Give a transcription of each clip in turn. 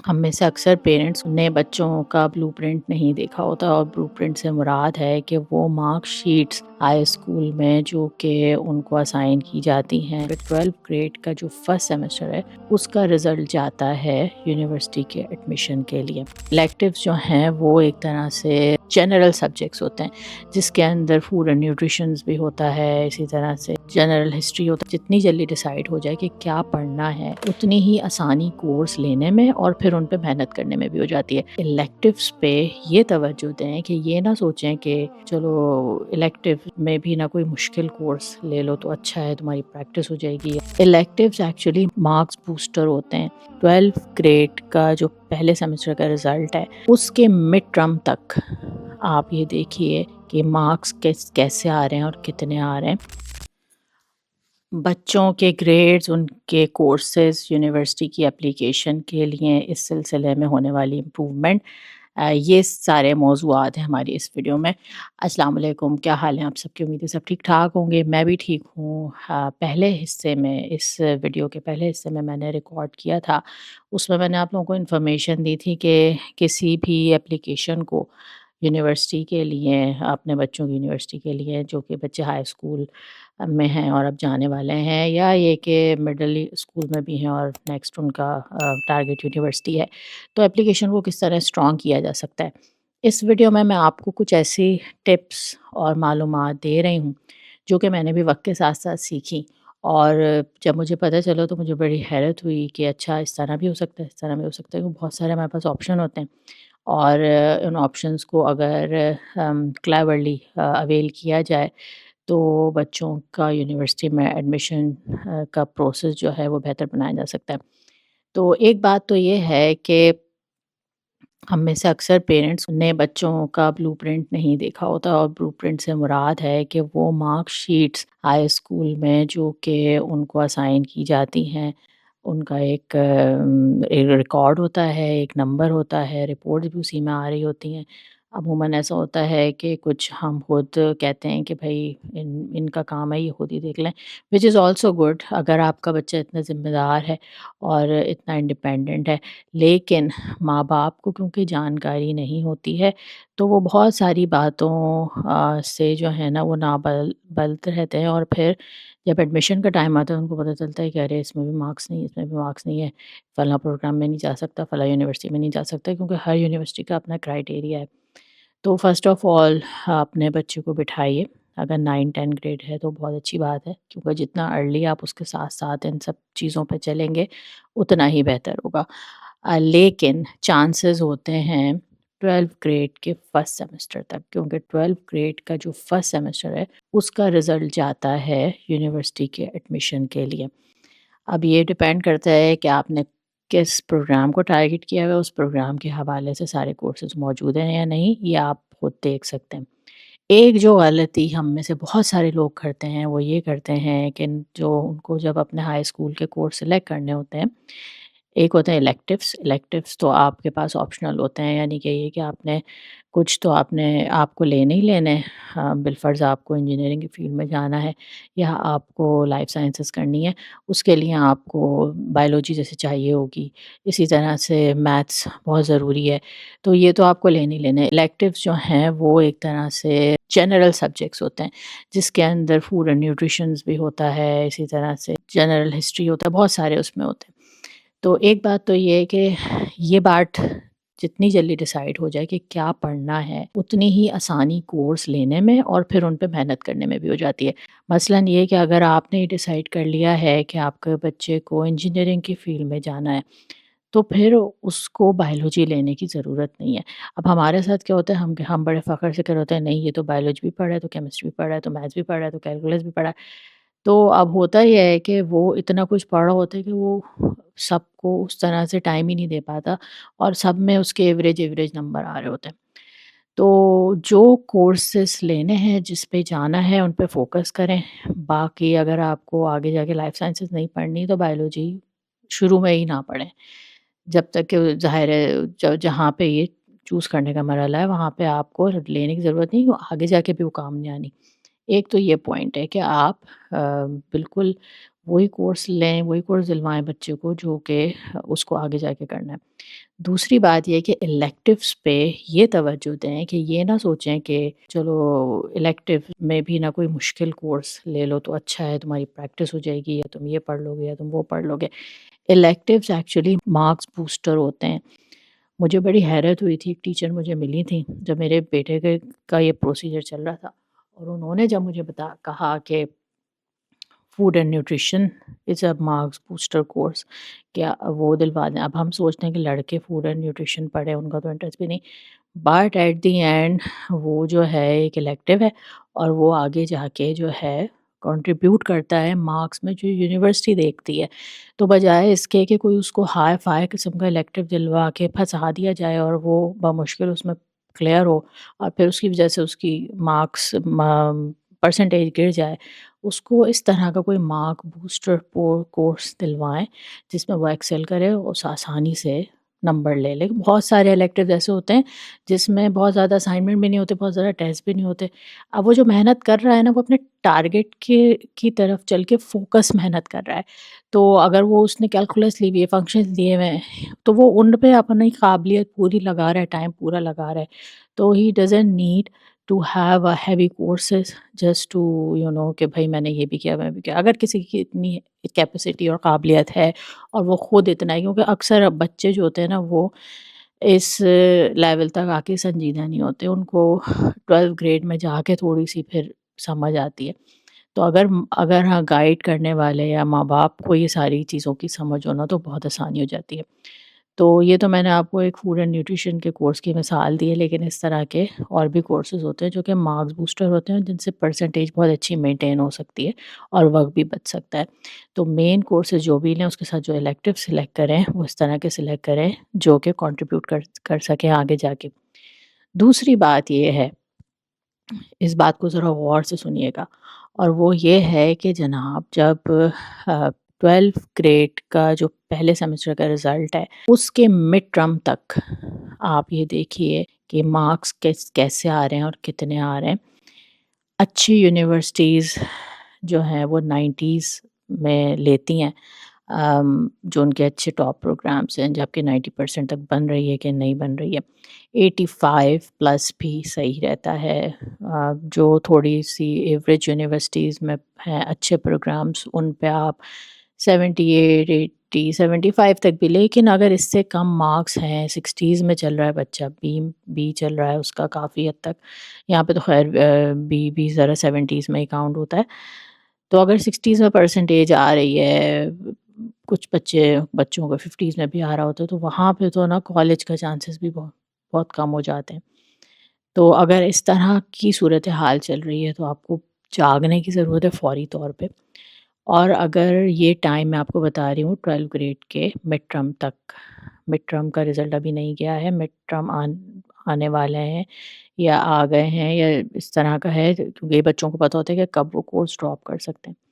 ہم میں سے اکثر پیرنٹس نے بچوں کا بلو پرنٹ نہیں دیکھا ہوتا، اور بلو پرنٹ سے مراد ہے کہ وہ مارک شیٹس ہائی اسکول میں جو کہ ان کو اسائن کی جاتی ہیں 12 گریڈ کا جو فرسٹ سیمسٹر ہے اس کا رزلٹ جاتا ہے یونیورسٹی کے ایڈمیشن کے لیے۔ الیکٹیوز جو ہیں وہ ایک طرح سے جنرل سبجیکٹس ہوتے ہیں جس کے اندر فوڈ اینڈ نیوٹریشنز بھی ہوتا ہے، اسی طرح سے جنرل ہسٹری ہوتا ہے۔ جتنی جلدی ڈیسائیڈ ہو جائے کہ کیا پڑھنا ہے اتنی ہی آسانی کورس لینے میں اور پھر ان پہ محنت کرنے میں بھی ہو جاتی ہے۔ الیکٹیوز پہ یہ توجہ دیں کہ یہ نہ سوچیں کہ چلو الیکٹیو میں بھی نہ کوئی مشکل کورس لے لو تو اچھا ہے، تمہاری پریکٹس ہو جائے گی۔ الیکٹیوز ایکچولی مارکس بوسٹر ہوتے ہیں۔ 12 گریڈ کا جو پہلے سیمسٹر کا رزلٹ ہے اس کے مڈ ٹرم تک آپ یہ دیکھیے کہ مارکس کیسے آ رہے ہیں اور کتنے آ رہے ہیں۔ بچوں کے گریڈز، ان کے کورسز، یونیورسٹی کی اپلیکیشن کے لیے اس سلسلے میں ہونے والی امپروومنٹ، یہ سارے موضوعات ہیں ہماری اس ویڈیو میں۔ السلام علیکم، کیا حال ہیں آپ سب کی؟ امید ہے سب ٹھیک ٹھاک ہوں گے، میں بھی ٹھیک ہوں۔ پہلے حصے میں، اس ویڈیو کے پہلے حصے میں نے ریکارڈ کیا تھا، اس میں نے آپ لوگوں کو انفارمیشن دی تھی کہ کسی بھی اپلیکیشن کو یونیورسٹی کے لیے، اپنے بچوں کی یونیورسٹی کے لیے جو کہ بچے ہائی اسکول میں ہیں اور اب جانے والے ہیں، یا یہ کہ مڈل اسکول میں بھی ہیں اور نیکسٹ ان کا ٹارگیٹ یونیورسٹی ہے، تو اپلیکیشن کو کس طرح اسٹرانگ کیا جا سکتا ہے۔ اس ویڈیو میں آپ کو کچھ ایسی ٹپس اور معلومات دے رہی ہوں جو کہ میں نے بھی وقت کے ساتھ ساتھ سیکھی، اور جب مجھے پتہ چلا تو مجھے بڑی حیرت ہوئی کہ اچھا اس طرح بھی ہو سکتا ہے، اس طرح بھی ہو سکتا ہے، کیونکہ بہت سارے ہمارے پاس آپشن ہوتے ہیں، اور ان آپشنس کو اگر کلیورلی اویل کیا جائے تو بچوں کا یونیورسٹی میں ایڈمیشن کا پروسیس جو ہے وہ بہتر بنایا جا سکتا ہے۔ تو ایک بات تو یہ ہے کہ ہم میں سے اکثر پیرنٹس نے بچوں کا بلو پرنٹ نہیں دیکھا ہوتا، اور بلو پرنٹ سے مراد ہے کہ وہ مارک شیٹس ہائی اسکول میں جو کہ ان کو اسائن کی جاتی ہیں، ان کا ایک ریکارڈ ہوتا ہے، ایک نمبر ہوتا ہے، رپورٹس بھی اسی میں آ رہی ہوتی ہیں۔ عموماً ایسا ہوتا ہے کہ کچھ ہم خود کہتے ہیں کہ بھائی ان کا کام ہے، یہ خود ہی دیکھ لیں، وچ از آلسو گڈ اگر آپ کا بچہ اتنا ذمہ دار ہے اور اتنا انڈیپینڈنٹ ہے، لیکن ماں باپ کو کیونکہ جانکاری نہیں ہوتی ہے تو وہ بہت ساری باتوں سے جو ہے نا وہ بلد رہتے ہیں، اور پھر جب ایڈمیشن کا ٹائم آتا ہے ان کو پتہ چلتا ہے کہ ارے اس میں بھی مارکس نہیں، اس میں بھی مارکس نہیں ہے، فلاں پروگرام میں نہیں جا سکتا، فلاں یونیورسٹی میں نہیں جا سکتا، کیونکہ ہر یونیورسٹی کا اپنا کرائیٹیریا ہے۔ تو فرسٹ آف آل اپنے بچے کو بٹھائیے، اگر 9 10 گریڈ ہے تو بہت اچھی بات ہے، کیونکہ جتنا ارلی آپ اس کے ساتھ ساتھ ان سب چیزوں پہ چلیں گے اتنا ہی بہتر ہوگا۔ لیکن چانسز ہوتے ہیں 12 گریڈ کے فرسٹ سیمسٹر تک، کیونکہ 12 گریڈ کا جو فرسٹ سیمسٹر ہے اس کا رزلٹ جاتا ہے یونیورسٹی کے ایڈمیشن کے لیے۔ اب یہ ڈیپینڈ کرتا ہے کہ آپ نے کس پروگرام کو ٹارگٹ کیا ہوا ہے، اس پروگرام کے حوالے سے سارے کورسز موجود ہیں یا نہیں، یہ آپ خود دیکھ سکتے ہیں۔ ایک جو غلطی ہم میں سے بہت سارے لوگ کرتے ہیں وہ یہ کرتے ہیں کہ جو ان کو جب اپنے ہائی اسکول کے کورس سلیکٹ کرنے ہوتے ہیں، ایک ہوتے ہیں الیکٹیوس تو آپ کے پاس آپشنل ہوتے ہیں، یعنی کہ یہ کہ آپ نے کچھ تو آپ کو لینے ہی لینے، بالفرض آپ کو انجینئرنگ کی فیلڈ میں جانا ہے یا آپ کو لائف سائنسز کرنی ہے، اس کے لیے آپ کو بایولوجی جیسے چاہیے ہوگی، اسی طرح سے میتھس بہت ضروری ہے، تو یہ تو آپ کو لینے ہی لینے۔ الیکٹیوز جو ہیں وہ ایک طرح سے جنرل سبجیکٹس ہوتے ہیں جس کے اندر فوڈ اینڈ نیوٹریشنز بھی ہوتا ہے، اسی طرح سے جنرل ہسٹری ہوتا ہے، بہت سارے اس میں ہوتے ہیں۔ تو ایک بات تو یہ ہے کہ یہ بات جتنی جلدی ڈیسائیڈ ہو جائے کہ کیا پڑھنا ہے اتنی ہی آسانی کورس لینے میں اور پھر ان پہ محنت کرنے میں بھی ہو جاتی ہے۔ مثلاً یہ کہ اگر آپ نے ڈیسائیڈ کر لیا ہے کہ آپ کے بچے کو انجینئرنگ کی فیلڈ میں جانا ہے تو پھر اس کو بایولوجی لینے کی ضرورت نہیں ہے۔ اب ہمارے ساتھ کیا ہوتا ہے، ہم بڑے فخر سے کر ہوتے ہیں نہیں یہ تو بایولوجی بھی پڑھا ہے، تو کیمسٹری بھی پڑھا ہے، تو میتھس بھی پڑھا ہے، تو کیلکولس بھی پڑھا ہے۔ تو اب ہوتا یہ ہے کہ وہ اتنا کچھ پڑھ رہا ہوتا ہے کہ وہ سب کو اس طرح سے ٹائم ہی نہیں دے پاتا، اور سب میں اس کے ایوریج نمبر آ رہے ہوتے ہیں۔ تو جو کورسز لینے ہیں، جس پہ جانا ہے، ان پہ فوکس کریں۔ باقی اگر آپ کو آگے جا کے لائف سائنسز نہیں پڑھنی تو بایولوجی شروع میں ہی نہ پڑھیں، جب تک کہ ظاہر ہے جہاں پہ یہ چوز کرنے کا مرحلہ ہے وہاں پہ آپ کو لینے کی ضرورت نہیں، آگے جا کے بھی وہ کام نہیں آنی۔ ایک تو یہ پوائنٹ ہے کہ آپ بالکل وہی کورس لیں، وہی کورس دلوائیں بچے کو جو کہ اس کو آگے جا کے کرنا ہے۔ دوسری بات یہ ہے کہ الیکٹیوز پہ یہ توجہ دیں کہ یہ نہ سوچیں کہ چلو الیکٹیو میں بھی نہ کوئی مشکل کورس لے لو تو اچھا ہے، تمہاری پریکٹس ہو جائے گی، یا تم یہ پڑھ لو گے یا تم وہ پڑھ لو گے۔ الیکٹیوز ایکچولی مارکس بوسٹر ہوتے ہیں۔ مجھے بڑی حیرت ہوئی تھی، ایک ٹیچر مجھے ملی تھیں جب میرے بیٹے کا یہ پروسیجر چل رہا تھا، اور انہوں نے جب مجھے کہا کہ food and nutrition is a marks booster course, کیا وہ دلوا دیں۔ اب ہم سوچتے ہیں کہ لڑکے فوڈ اینڈ نیوٹریشن پڑھیں، ان کا تو انٹرسٹ بھی نہیں، بٹ ایٹ دی اینڈ وہ جو ہے ایک الیکٹیو ہے، اور وہ آگے جا کے جو ہے کنٹریبیوٹ کرتا ہے مارکس میں جو یونیورسٹی دیکھتی ہے۔ تو بجائے اس کے کہ کوئی اس کو ہائی فائی قسم کا الیکٹیو دلوا کے پھنسا دیا جائے اور وہ بمشکل اس میں کلیئر ہو، اور پھر اس کی وجہ سے اس کی مارکس پرسنٹیج گر جائے، اس کو اس طرح کا کوئی مارک بوسٹر کورس دلوائیں جس میں وہ ایکسل کرے، اس آسانی سے نمبر لے لے۔ بہت سارے الیکٹیو ایسے ہوتے ہیں جس میں بہت زیادہ اسائنمنٹ بھی نہیں ہوتے، بہت زیادہ ٹیسٹ بھی نہیں ہوتے۔ اب وہ جو محنت کر رہا ہے نا، وہ اپنے ٹارگٹ کی طرف چل کے فوکس محنت کر رہا ہے، تو اگر وہ اس نے کیلکولس لی ہوئی ہے، فنکشنز لیے ہوئے ہیں، تو وہ ان پہ اپنی قابلیت پوری لگا رہا ہے، ٹائم پورا لگا رہا ہے، تو ہی doesn't need to have a heavy courses just to کہ بھائی میں نے یہ بھی کیا، میں بھی کیا۔ اگر کسی کی اتنی کیپیسٹی اور قابلیت ہے اور وہ خود اتنا ہے، کیونکہ اکثر بچے جو ہوتے ہیں نا وہ اس لیول تک آ کے سنجیدہ نہیں ہوتے، ان کو 12 گریڈ میں جا کے تھوڑی سی پھر سمجھ آتی ہے۔ تو اگر ہاں گائیڈ کرنے والے یا ماں باپ کو یہ ساری چیزوں کی سمجھ ہونا تو بہت آسانی ہو جاتی ہے۔ تو یہ تو میں نے آپ کو ایک فوڈ اینڈ نیوٹریشن کے کورس کی مثال دی ہے، لیکن اس طرح کے اور بھی کورسز ہوتے ہیں جو کہ مارکس بوسٹر ہوتے ہیں، جن سے پرسنٹیج بہت اچھی مینٹین ہو سکتی ہے اور وقت بھی بچ سکتا ہے۔ تو مین کورسز جو بھی لیں اس کے ساتھ جو الیکٹیو سلیکٹ کریں وہ اس طرح کے سلیکٹ کریں جو کہ کنٹریبیوٹ کر سکیں آگے جا کے۔ دوسری بات یہ ہے، اس بات کو ذرا غور سے سنیے گا، اور وہ یہ ہے کہ جناب جب 12 گریڈ کا جو پہلے سیمسٹر کا رزلٹ ہے اس کے مڈ ٹرم تک آپ یہ دیکھیے کہ مارکس کیسے آ رہے ہیں اور کتنے آ رہے ہیں۔ اچھی یونیورسٹیز جو ہیں وہ 90s میں لیتی ہیں، جو ان کے اچھے ٹاپ پروگرامس ہیں، جبکہ 90% تک بن رہی ہے کہ نہیں بن رہی ہے۔ 85 پلس بھی صحیح رہتا ہے۔ جو تھوڑی سی ایوریج یونیورسٹیز میں ہیں اچھے پروگرامس، ان پہ آپ 78 80 75 تک بھی، لیکن اگر اس سے کم مارکس ہیں، 60s میں چل رہا ہے بچہ، بی چل رہا ہے اس کا کافی حد تک، یہاں پہ تو خیر بی ذرا 70s میں ہی کاؤنٹ ہوتا ہے، تو اگر 60s میں پرسنٹیج آ رہی ہے، کچھ بچوں کو 50s میں بھی آ رہا ہوتا ہے، تو وہاں پہ تو نا کالج کا چانسز بھی بہت بہت کم ہو جاتے ہیں۔ تو اگر اس طرح کی صورتحال چل رہی ہے تو آپ کو جاگنے کی ضرورت ہے فوری طور پہ، اور اگر یہ ٹائم میں آپ کو بتا رہی ہوں 12 گریڈ کے مڈ ٹرم تک، مڈ ٹرم کا رزلٹ ابھی نہیں گیا ہے، مڈ ٹرم آنے والے ہیں یا آ گئے ہیں یا اس طرح کا ہے، کیونکہ یہ بچوں کو پتہ ہوتا ہے کہ کب وہ کورس ڈراپ کر سکتے ہیں۔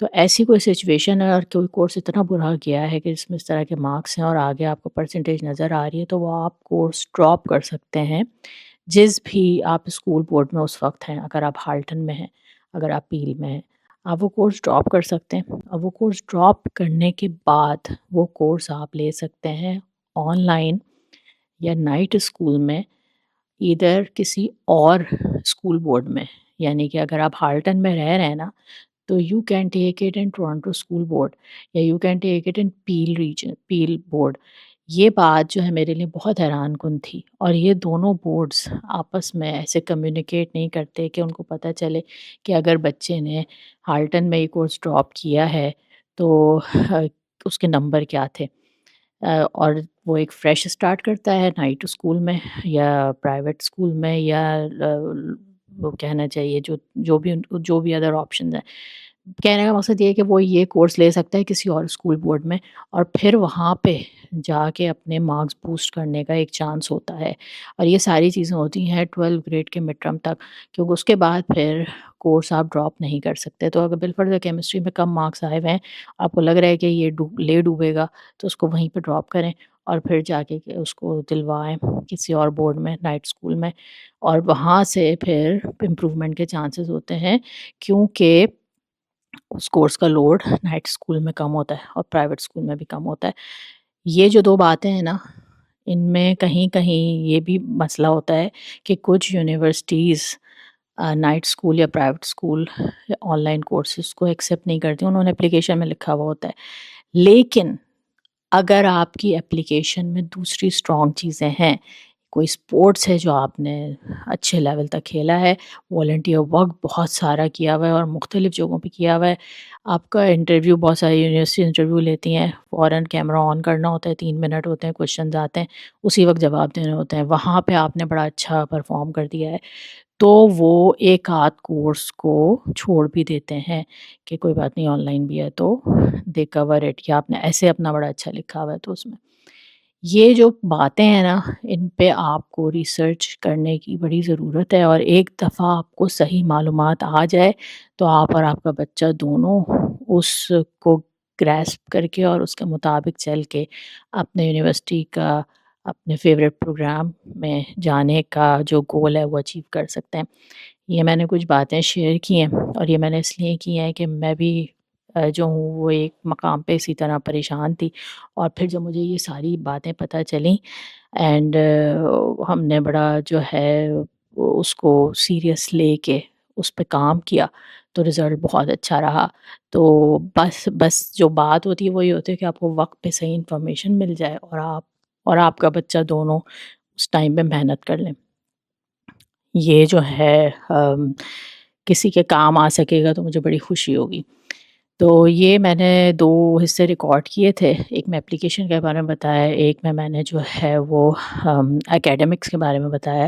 تو ایسی کوئی سچویشن ہے اور کوئی کورس اتنا برا گیا ہے کہ جس میں اس طرح کے مارکس ہیں اور آگے آپ کو پرسنٹیج نظر آ رہی ہے، تو وہ آپ کورس ڈراپ کر سکتے ہیں جس بھی آپ اسکول بورڈ میں اس وقت ہیں۔ اگر آپ ہالٹن میں ہیں، اگر آپ پیل میں ہیں، آپ وہ کورس ڈراپ کر سکتے ہیں، اور وہ کورس ڈراپ کرنے کے بعد وہ کورس آپ لے سکتے ہیں آن لائن یا نائٹ اسکول میں، ایدر کسی اور اسکول بورڈ میں۔ یعنی کہ اگر آپ ہالٹن میں رہ رہے ہیں نا، تو you can take it in Toronto school board, یا you can take it in Peel region, Peel board. یہ بات جو ہے میرے لیے بہت حیران کن تھی، اور یہ دونوں بورڈز آپس میں ایسے کمیونیکیٹ نہیں کرتے کہ ان کو پتہ چلے کہ اگر بچے نے ہالٹن میں یہ کورس ڈراپ کیا ہے تو اس کے نمبر کیا تھے، اور وہ ایک فریش اسٹارٹ کرتا ہے نائٹ اسکول میں یا پرائیویٹ اسکول میں، یا وہ کہنا چاہیے جو بھی ادر آپشنز ہیں۔ کہنے کا مقصد یہ ہے کہ وہ یہ کورس لے سکتا ہے کسی اور اسکول بورڈ میں، اور پھر وہاں پہ جا کے اپنے مارکس بوسٹ کرنے کا ایک چانس ہوتا ہے، اور یہ ساری چیزیں ہوتی ہیں 12 گریڈ کے مڈ ٹرم تک، کیونکہ اس کے بعد پھر کورس آپ ڈراپ نہیں کر سکتے۔ تو اگر بالفرض کیمسٹری میں کم مارکس آئے ہوئے ہیں، آپ کو لگ رہا ہے کہ یہ لے ڈوبے گا، تو اس کو وہیں پہ ڈراپ کریں اور پھر جا کے اس کو دلوائیں کسی اور بورڈ میں، نائٹ اسکول میں، اور وہاں سے پھر امپروومنٹ کے چانسز ہوتے ہیں، کیونکہ اس کورس کا لوڈ نائٹ اسکول میں کم ہوتا ہے اور پرائیویٹ اسکول میں بھی کم ہوتا ہے۔ یہ جو 2 باتیں ہیں نا، ان میں کہیں کہیں یہ بھی مسئلہ ہوتا ہے کہ کچھ یونیورسٹیز نائٹ اسکول یا private school on line courses کو ایکسیپٹ نہیں کرتی، انہوں نے اپلیکیشن میں لکھا ہوا ہوتا ہے۔ لیکن اگر آپ کی اپلیکیشن میں دوسری اسٹرانگ چیزیں ہیں، کوئی اسپورٹس ہے جو آپ نے اچھے لیول تک کھیلا ہے، والنٹیئر ورک بہت سارا کیا ہوا ہے اور مختلف جگہوں پہ کیا ہوا ہے، آپ کا انٹرویو بہت ساری یونیورسٹی انٹرویو لیتی ہیں، فوراً کیمرہ آن کرنا ہوتا ہے، 3 منٹ ہوتے ہیں، کوشچنز آتے ہیں، اسی وقت جواب دینے ہوتے ہیں، وہاں پہ آپ نے بڑا اچھا پرفارم کر دیا ہے، تو وہ ایک آدھ کورس کو چھوڑ بھی دیتے ہیں کہ کوئی بات نہیں، آن لائن بھی ہے تو دے کور اٹ، یا آپ نے ایسے اپنا بڑا اچھا لکھا ہوا ہے تو اس میں یہ جو باتیں ہیں نا، ان پہ آپ کو ریسرچ کرنے کی بڑی ضرورت ہے، اور ایک دفعہ آپ کو صحیح معلومات آ جائے تو آپ اور آپ کا بچہ دونوں اس کو گریسپ کر کے اور اس کے مطابق چل کے اپنے یونیورسٹی کا، اپنے فیوریٹ پروگرام میں جانے کا جو گول ہے وہ اچیو کر سکتے ہیں۔ یہ میں نے کچھ باتیں شیئر کی ہیں، اور یہ میں نے اس لیے کی ہیں کہ میں بھی جو ہوں وہ ایک مقام پہ اسی طرح پریشان تھی، اور پھر جب مجھے یہ ساری باتیں پتہ چلیں اینڈ ہم نے بڑا جو ہے اس کو سیریس لے کے اس پہ کام کیا تو رزلٹ بہت اچھا رہا۔ تو بس جو بات ہوتی ہے وہ یہ ہوتی ہے کہ آپ کو وقت پہ صحیح انفارمیشن مل جائے اور آپ کا بچہ دونوں اس ٹائم پہ محنت کر لیں۔ یہ جو ہے کسی کے کام آ سکے گا تو مجھے بڑی خوشی ہوگی۔ تو یہ میں نے 2 حصے ریکارڈ کیے تھے، ایک میں اپلیکیشن کے بارے میں بتایا، ایک میں نے جو ہے وہ اکیڈمکس کے بارے میں بتایا،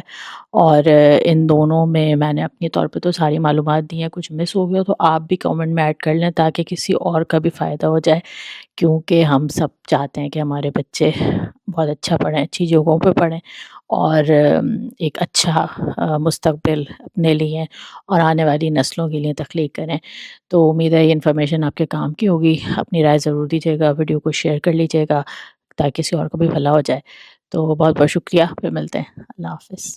اور ان دونوں میں نے اپنی طور پہ تو ساری معلومات دی ہیں، کچھ مس ہو گیا تو آپ بھی کامنٹ میں ایڈ کر لیں تاکہ کسی اور کا بھی فائدہ ہو جائے، کیونکہ ہم سب چاہتے ہیں کہ ہمارے بچے بہت اچھا پڑھیں، اچھی جگہوں پہ پڑھیں، اور ایک اچھا مستقبل اپنے لیے اور آنے والی نسلوں کے لیے تخلیق کریں۔ تو امید ہے یہ انفارمیشن آپ کے کام کی ہوگی۔ اپنی رائے ضرور دیجیے گا، ویڈیو کو شیئر کر لیجیے گا تاکہ کسی اور کو بھی بھلا ہو جائے۔ تو بہت بہت شکریہ، پھر ملتے ہیں، اللہ حافظ۔